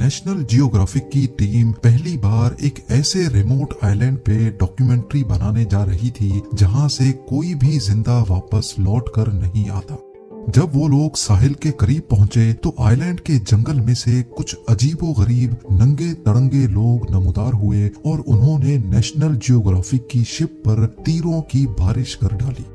National geographic की team पहली बार एक ऐसे रिमोट आइलैंड पे डॉक्यूमेंट्री बनाने जा रही थी जहां से कोई भी जिंदा वापस लौट कर नहीं आता। जब वो लोग साहिल के करीब पहुंचे तो आइलैंड के जंगल में से कुछ अजीबोगरीब नंगे तड़ंगे लोग नमूदार हुए और उन्होंने नेशनल जियोग्राफिक की शिप पर तीरों की बारिश कर डाली।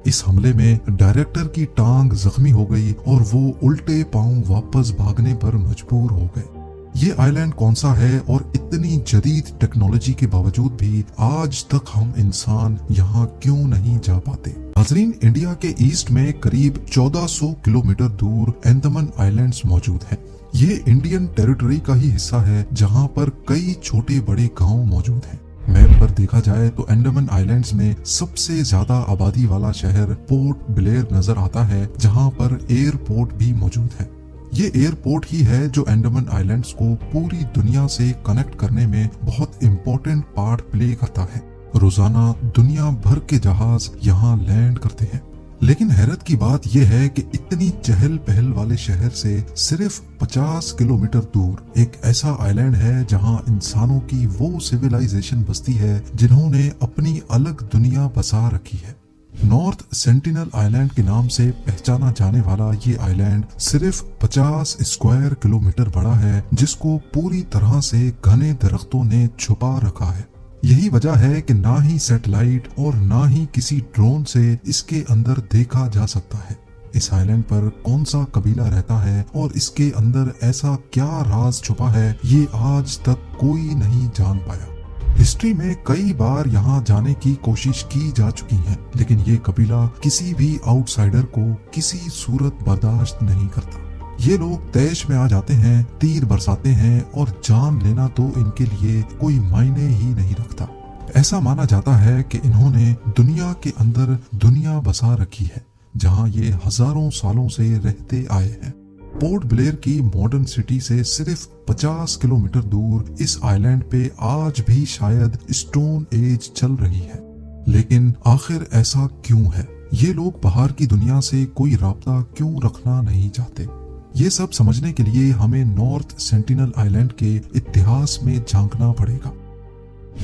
इस हमले में डायरेक्टर की टांग जख्मी हो गई और वो उल्टे पांव वापस भागने पर मजबूर हो गए। ये आइलैंड कौन सा है और इतनी जदीद टेक्नोलॉजी के बावजूद भी आज तक हम इंसान यहाँ क्यों नहीं जा पाते? नाज़रीन, इंडिया के ईस्ट में करीब 1400 किलोमीटर दूर अंडमान आइलैंड्स मौजूद हैं। ये इंडियन टेरिटरी का ही हिस्सा है जहाँ पर कई छोटे बड़े गांव मौजूद हैं। मैप पर देखा जाए तो अंडमान आइलैंड्स में सबसे ज्यादा आबादी वाला शहर पोर्ट ब्लेयर नजर आता है, जहां पर एयरपोर्ट भी मौजूद है। ये एयरपोर्ट ही है जो अंडमान आइलैंड्स को पूरी दुनिया से कनेक्ट करने में बहुत इम्पोर्टेंट पार्ट प्ले करता है। रोजाना दुनिया भर के जहाज यहाँ लैंड करते हैं। लेकिन हैरत की बात यह है कि इतनी चहल पहल वाले शहर से सिर्फ 50 किलोमीटर दूर एक ऐसा आइलैंड है जहां इंसानों की वो सिविलाइजेशन बसती है जिन्होंने अपनी अलग दुनिया बसा रखी है। नॉर्थ सेंटिनल आइलैंड के नाम से पहचाना जाने वाला ये आइलैंड सिर्फ 50 स्क्वायर किलोमीटर बड़ा है, जिसको पूरी तरह से घने दरख्तों ने छुपा रखा है। यही वजह है कि ना ही सैटेलाइट और ना ही किसी ड्रोन से इसके अंदर देखा जा सकता है। इस आइलैंड पर कौन सा कबीला रहता है और इसके अंदर ऐसा क्या राज छुपा है, ये आज तक कोई नहीं जान पाया। हिस्ट्री में कई बार यहाँ जाने की कोशिश की जा चुकी है, लेकिन ये कबीला किसी भी आउटसाइडर को किसी सूरत बर्दाश्त नहीं करता। ये लोग तैश में आ जाते हैं, तीर बरसाते हैं और जान लेना तो इनके लिए कोई मायने ही नहीं रखता। ऐसा माना जाता है कि इन्होंने दुनिया के अंदर दुनिया बसा रखी है, जहां ये हजारों सालों से रहते आए हैं। पोर्ट ब्लेयर की मॉडर्न सिटी से सिर्फ 50 किलोमीटर दूर इस आइलैंड पे आज भी शायद स्टोन एज चल रही है। लेकिन आखिर ऐसा क्यों है? ये लोग बाहर की दुनिया से कोई राब्ता क्यों रखना नहीं चाहते? ये सब समझने के लिए हमें नॉर्थ सेंटिनल आइलैंड के इतिहास में झांकना पड़ेगा।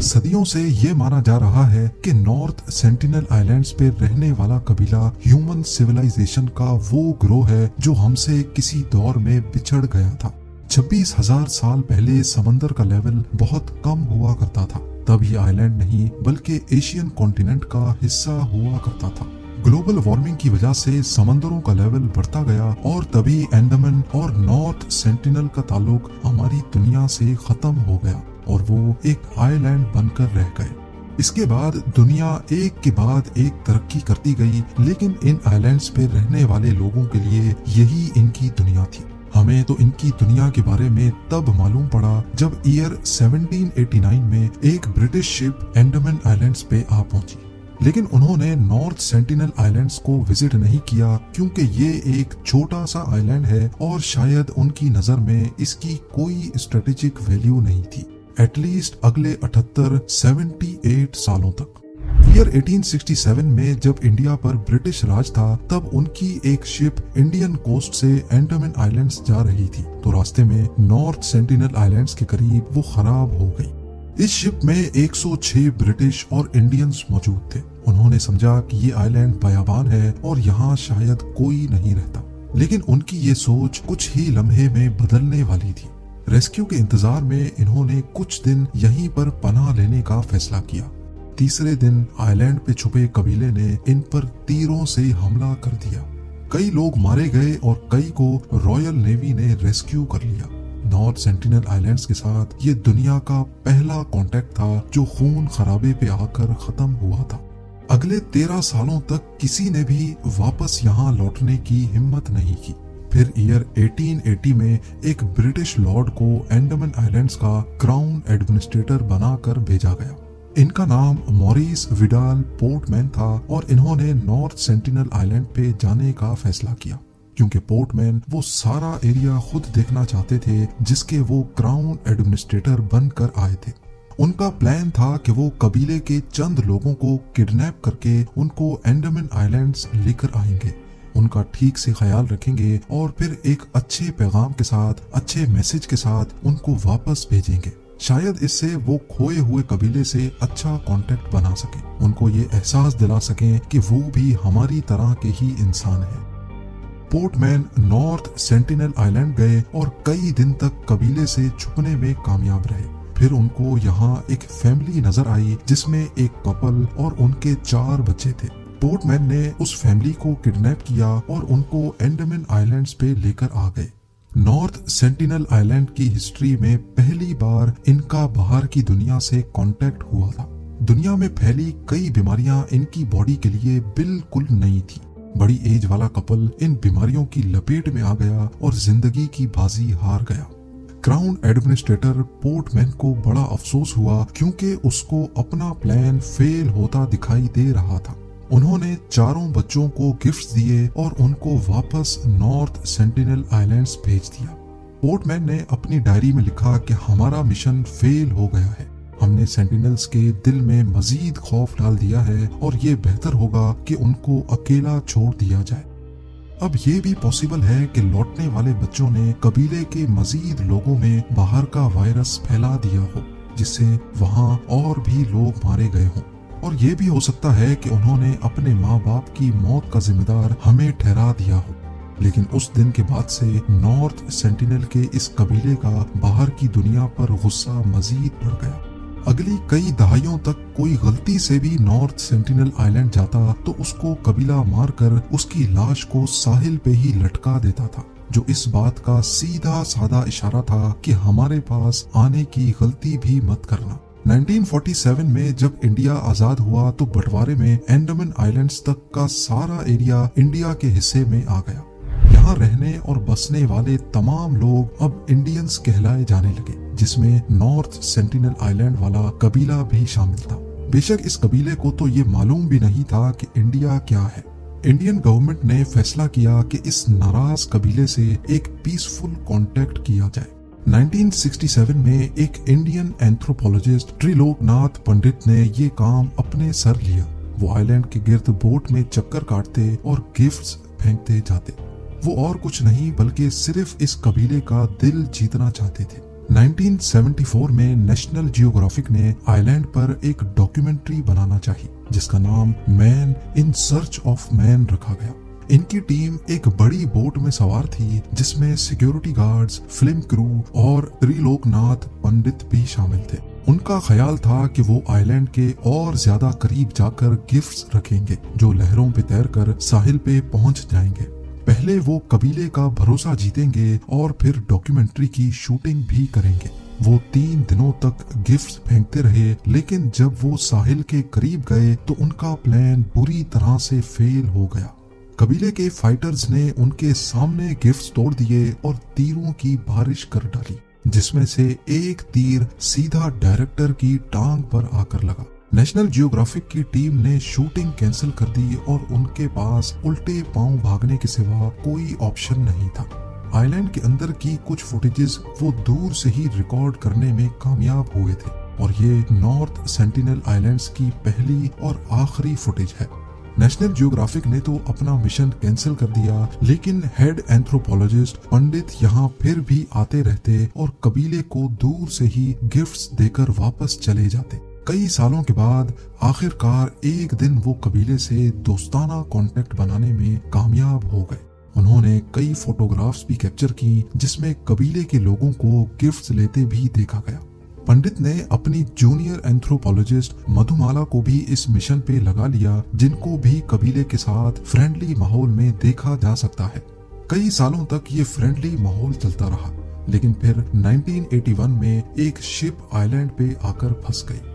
सदियों से ये माना जा रहा है कि नॉर्थ सेंटिनल आइलैंड्स पे रहने वाला कबीला ह्यूमन सिविलाइजेशन का वो ग्रोह है जो हमसे किसी दौर में बिछड़ गया था। 26,000 साल पहले समंदर का लेवल बहुत कम हुआ करता था। तब ये आइलैंड नहीं बल्कि एशियन कॉन्टिनेंट का हिस्सा हुआ करता था। ग्लोबल वार्मिंग की वजह से समंदरों का लेवल बढ़ता गया और तभी अंडमान और नॉर्थ सेंटिनल का ताल्लुक हमारी दुनिया से खत्म हो गया और वो एक आइलैंड बनकर रह गए। इसके बाद दुनिया एक के बाद एक तरक्की करती गई, लेकिन इन आइलैंड्स पे रहने वाले लोगों के लिए यही इनकी दुनिया थी। हमें तो इनकी दुनिया के बारे में तब मालूम पड़ा जब ईयर 1789 में एक ब्रिटिश शिप अंडमान आइलैंड्स पे आ पहुंची। लेकिन उन्होंने नॉर्थ सेंटिनल आइलैंड्स को विजिट नहीं किया क्योंकि ये एक छोटा सा आइलैंड है और शायद उनकी नजर में इसकी कोई स्ट्रेटेजिक वैल्यू नहीं थी, एटलीस्ट अगले 78 सालों तक। ईयर 1867 में जब इंडिया पर ब्रिटिश राज था, तब उनकी एक शिप इंडियन कोस्ट से अंडमान आइलैंड्स जा रही थी, तो रास्ते में नॉर्थ सेंटिनल आइलैंड्स के करीब वो खराब हो गई। इस शिप में 106 ब्रिटिश और इंडियंस मौजूद थे। उन्होंने समझा कि ये आइलैंड बयाबान है और यहाँ शायद कोई नहीं रहता, लेकिन उनकी ये सोच कुछ ही लम्हे में बदलने वाली थी। रेस्क्यू के इंतजार में इन्होंने कुछ दिन यहीं पर पनाह लेने का फैसला किया। तीसरे दिन आइलैंड पे छुपे कबीले ने इन पर तीरों से हमला कर दिया। कई लोग मारे गए और कई को रॉयल नेवी ने रेस्क्यू कर लिया। नॉर्थ सेंटिनल आइलैंड्स के साथ ये दुनिया का पहला कांटेक्ट था जो खून खराबे पे आकर खत्म हुआ था। अगले 13 सालों तक किसी ने भी वापस यहाँ लौटने की हिम्मत नहीं की। फिर ईयर 1880 में एक ब्रिटिश लॉर्ड को अंडमान आइलैंड्स का क्राउन एडमिनिस्ट्रेटर बनाकर भेजा गया। इनका नाम मॉरिस विडाल पोर्टमैन था और इन्होंने नॉर्थ सेंटिनल आइलैंड पे जाने का फैसला किया क्योंकि पोर्टमैन वो सारा एरिया खुद देखना चाहते थे जिसके वो क्राउन एडमिनिस्ट्रेटर बनकर आए थे। उनका प्लान था कि वो कबीले के चंद लोगों को किडनैप करके उनको अंडमान आइलैंड्स लेकर आएंगे। उनका ठीक से ख्याल रखेंगे और फिर एक अच्छे पैगाम के साथ, अच्छे मैसेज के साथ उनको वापस भेजेंगे। शायद इससे वो खोए हुए कबीले से अच्छा कांटेक्ट बना सके, उनको ये एहसास दिला सकें कि वो भी हमारी तरह के ही इंसान हैं। पोर्टमैन नॉर्थ सेंटिनल आइलैंड गए और कई दिन तक कबीले से छुपने में कामयाब रहे। फिर उनको यहाँ एक फैमिली नजर आई जिसमें एक कपल और उनके 4 बच्चे थे। पोर्टमैन ने उस फैमिली को किडनैप किया और उनको एंडमान आइलैंड्स पे लेकर आ गए। नॉर्थ सेंटिनल आइलैंड की हिस्ट्री में पहली बार इनका बाहर की दुनिया से कांटेक्ट हुआ था। दुनिया में फैली कई बीमारियां इनकी बॉडी के लिए बिल्कुल नई थी। बड़ी एज वाला कपल इन बीमारियों की लपेट में आ गया और जिंदगी की बाजी हार गया। क्राउन एडमिनिस्ट्रेटर पोर्टमैन को बड़ा अफसोस हुआ क्योंकि उसको अपना प्लान फेल होता दिखाई दे रहा था। उन्होंने 4 बच्चों को गिफ्ट्स दिए और उनको वापस नॉर्थ सेंटिनल आइलैंड्स भेज दिया। पोर्टमैन ने अपनी डायरी में लिखा कि हमारा मिशन फेल हो गया है, हमने सेंटिनल्स के दिल में मजीद खौफ डाल दिया है और ये बेहतर होगा कि उनको अकेला छोड़ दिया जाए। अब ये भी पॉसिबल है कि लौटने वाले बच्चों ने कबीले के मजीद लोगों में बाहर का वायरस फैला दिया हो, जिससे वहाँ और भी लोग मारे गए हों। और ये भी हो सकता है कि उन्होंने अपने माँ बाप की मौत का जिम्मेदार हमें ठहरा दिया हो। लेकिन उस दिन के बाद से नॉर्थ सेंटिनल के इस कबीले का बाहर की दुनिया पर गुस्सा मजीद बढ़ गया। अगली कई दहाइयों तक कोई गलती से भी नॉर्थ सेंटिनल आइलैंड जाता तो उसको कबीला मारकर उसकी लाश को साहिल पे ही लटका देता था, जो इस बात का सीधा साधा इशारा था कि हमारे पास आने की गलती भी मत करना। 1947 में जब इंडिया आजाद हुआ तो बंटवारे में अंडमान आइलैंड्स तक का सारा एरिया इंडिया के हिस्से में आ गया। यहाँ रहने और बसने वाले तमाम लोग अब इंडियंस कहलाए जाने लगे, जिसमें नॉर्थ सेंटिनल आइलैंड वाला कबीला भी शामिल था। बेशक इस कबीले को तो ये मालूम भी नहीं था कि इंडिया क्या है। इंडियन गवर्नमेंट ने फैसला किया कि इस नाराज कबीले से एक पीसफुल कांटेक्ट किया जाए। 1967 में एक इंडियन एंथ्रोपोलॉजिस्ट त्रिलोकनाथ पंडित ने ये काम अपने सर लिया। वो आइलैंड के गिर्द बोट में चक्कर काटते और गिफ्ट्स फेंकते जाते। वो और कुछ नहीं बल्कि सिर्फ इस कबीले का दिल जीतना चाहते थे। 1974 में नेशनल जियोग्राफिक ने आइलैंड पर एक डॉक्यूमेंट्री बनाना चाहिए जिसका नाम man in search of man रखा गया। इनकी टीम एक बड़ी बोट में सवार थी जिसमें सिक्योरिटी गार्ड्स, फिल्म क्रू और त्रिलोकनाथ पंडित भी शामिल थे। उनका ख्याल था कि वो आइलैंड के और ज्यादा करीब जाकर गिफ्ट्स रखेंगे जो लहरों पे तैरकर साहिल पे पहुंच जाएंगे। पहले वो कबीले का भरोसा जीतेंगे और फिर डॉक्यूमेंट्री की शूटिंग भी करेंगे। वो 3 दिनों तक गिफ्ट्स फेंकते रहे, लेकिन जब वो साहिल के करीब गए तो उनका प्लान बुरी तरह से फेल हो गया। कबीले के फाइटर्स ने उनके सामने गिफ्ट्स तोड़ दिए और तीरों की बारिश कर डाली, जिसमें से एक तीर सीधा डायरेक्टर की टांग पर आकर लगा। नेशनल जियोग्राफिक की टीम ने शूटिंग कैंसिल कर दी और उनके पास उल्टे पांव भागने के सिवा कोई ऑप्शन नहीं था। आइलैंड के अंदर की कुछ फुटेजेस वो दूर से ही रिकॉर्ड करने में कामयाब हुए थे और ये नॉर्थ सेंटिनल आइलैंड्स की पहली और आखिरी फुटेज है। नेशनल जियोग्राफिक ने तो अपना मिशन कैंसिल कर दिया, लेकिन हेड एंथ्रोपोलॉजिस्ट पंडित यहाँ फिर भी आते रहते और कबीले को दूर से ही गिफ्ट्स देकर वापस चले जाते। कई सालों के बाद आखिरकार एक दिन वो कबीले से दोस्ताना कांटेक्ट बनाने में कामयाब हो गए। उन्होंने कई फोटोग्राफ्स भी कैप्चर की जिसमें कबीले के लोगों को गिफ्ट्स लेते भी देखा गया। पंडित ने अपनी जूनियर एंथ्रोपोलॉजिस्ट मधुमाला को भी इस मिशन पे लगा लिया, जिनको भी कबीले के साथ फ्रेंडली माहौल में देखा जा सकता है। कई सालों तक ये फ्रेंडली माहौल चलता रहा, लेकिन फिर 1981 में एक शिप आइलैंड पे आकर फंस गई।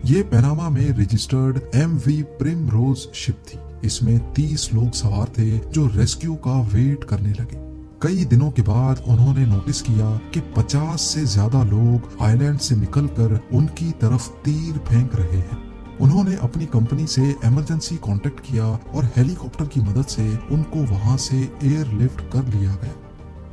ये पनामा में रजिस्टर्ड MV प्रिमरोज शिप थी। इसमें 30 लोग सवार थे जो रेस्क्यू का वेट करने लगे। कई दिनों के बाद उन्होंने नोटिस किया कि 50 से ज्यादा लोग आइलैंड से निकलकर उनकी तरफ तीर फेंक रहे हैं। उन्होंने अपनी कंपनी से इमरजेंसी कांटेक्ट किया और हेलीकॉप्टर की मदद से उनको वहां से एयरलिफ्ट कर लिया गया।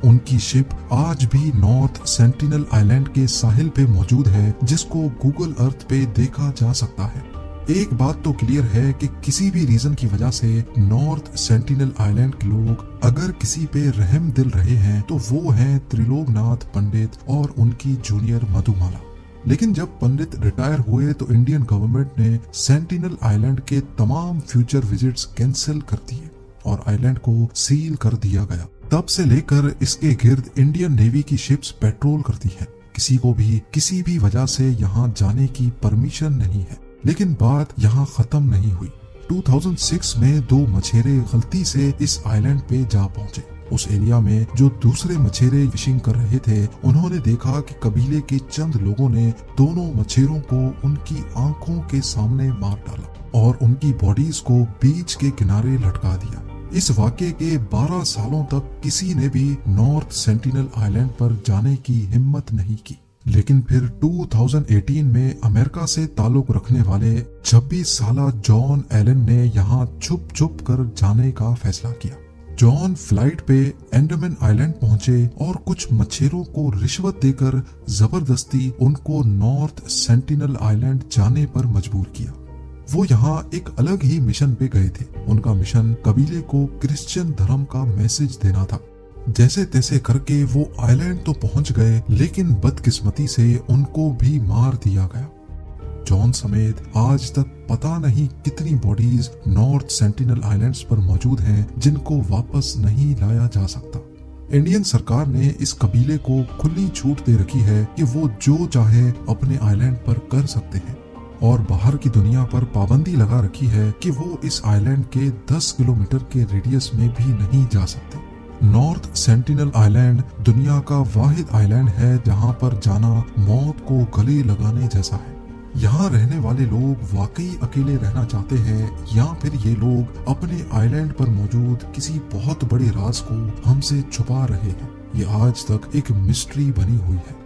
उनकी शिप आज भी नॉर्थ सेंटिनल आइलैंड के साहिल पे मौजूद है, जिसको गूगल अर्थ पे देखा जा सकता है। एक बात तो क्लियर है कि किसी भी रीजन की वजह से नॉर्थ सेंटिनल आइलैंड के लोग अगर किसी पे रहम दिल रहे हैं तो वो हैं त्रिलोकनाथ पंडित और उनकी जूनियर मधुमाला। लेकिन जब पंडित रिटायर हुए तो इंडियन गवर्नमेंट ने सेंटिनल आइलैंड के तमाम फ्यूचर विजिट्स कैंसिल कर दिए और आइलैंड को सील कर दिया गया। तब से लेकर इसके गिर्द इंडियन नेवी की शिप्स पेट्रोल करती हैं। किसी को भी किसी भी वजह से यहाँ जाने की परमिशन नहीं है। लेकिन बात यहाँ खत्म नहीं हुई। 2006 में 2 मछेरे गलती से इस आइलैंड पे जा पहुंचे। उस एरिया में जो दूसरे मछेरे फिशिंग कर रहे थे, उन्होंने देखा कि कबीले के चंद लोगों ने दोनों मछेरों को उनकी आंखों के सामने मार डाला और उनकी बॉडीज को बीच के किनारे लटका दिया। इस वाक़ये के 12 सालों तक किसी ने भी नॉर्थ सेंटिनल आइलैंड पर जाने की हिम्मत नहीं की। लेकिन फिर 2018 में अमेरिका से ताल्लुक रखने वाले 26 साला जॉन एलन ने यहाँ छुप छुप कर जाने का फैसला किया। जॉन फ्लाइट पे अंडमान आइलैंड पहुंचे और कुछ मछेरों को रिश्वत देकर जबरदस्ती उनको नॉर्थ सेंटिनल आइलैंड जाने पर मजबूर किया। वो यहाँ एक अलग ही मिशन पे गए थे। उनका मिशन कबीले को क्रिश्चियन धर्म का मैसेज देना था। जैसे तैसे करके वो आइलैंड तो पहुंच गए, लेकिन बदकिस्मती से उनको भी मार दिया गया। जॉन समेत आज तक पता नहीं कितनी बॉडीज नॉर्थ सेंटिनल आइलैंड्स पर मौजूद हैं जिनको वापस नहीं लाया जा सकता। इंडियन सरकार ने इस कबीले को खुली छूट दे रखी है कि वो जो चाहे अपने आइलैंड पर कर सकते हैं और बाहर की दुनिया पर पाबंदी लगा रखी है कि वो इस आइलैंड के 10 किलोमीटर के रेडियस में भी नहीं जा सकते। नॉर्थ सेंटिनल आइलैंड दुनिया का वाहिद आइलैंड है जहां पर जाना मौत को गले लगाने जैसा है। यहाँ रहने वाले लोग वाकई अकेले रहना चाहते हैं या फिर ये लोग अपने आइलैंड पर मौजूद किसी बहुत बड़े राज को हमसे छुपा रहे हैं। ये आज तक एक मिस्ट्री बनी हुई है।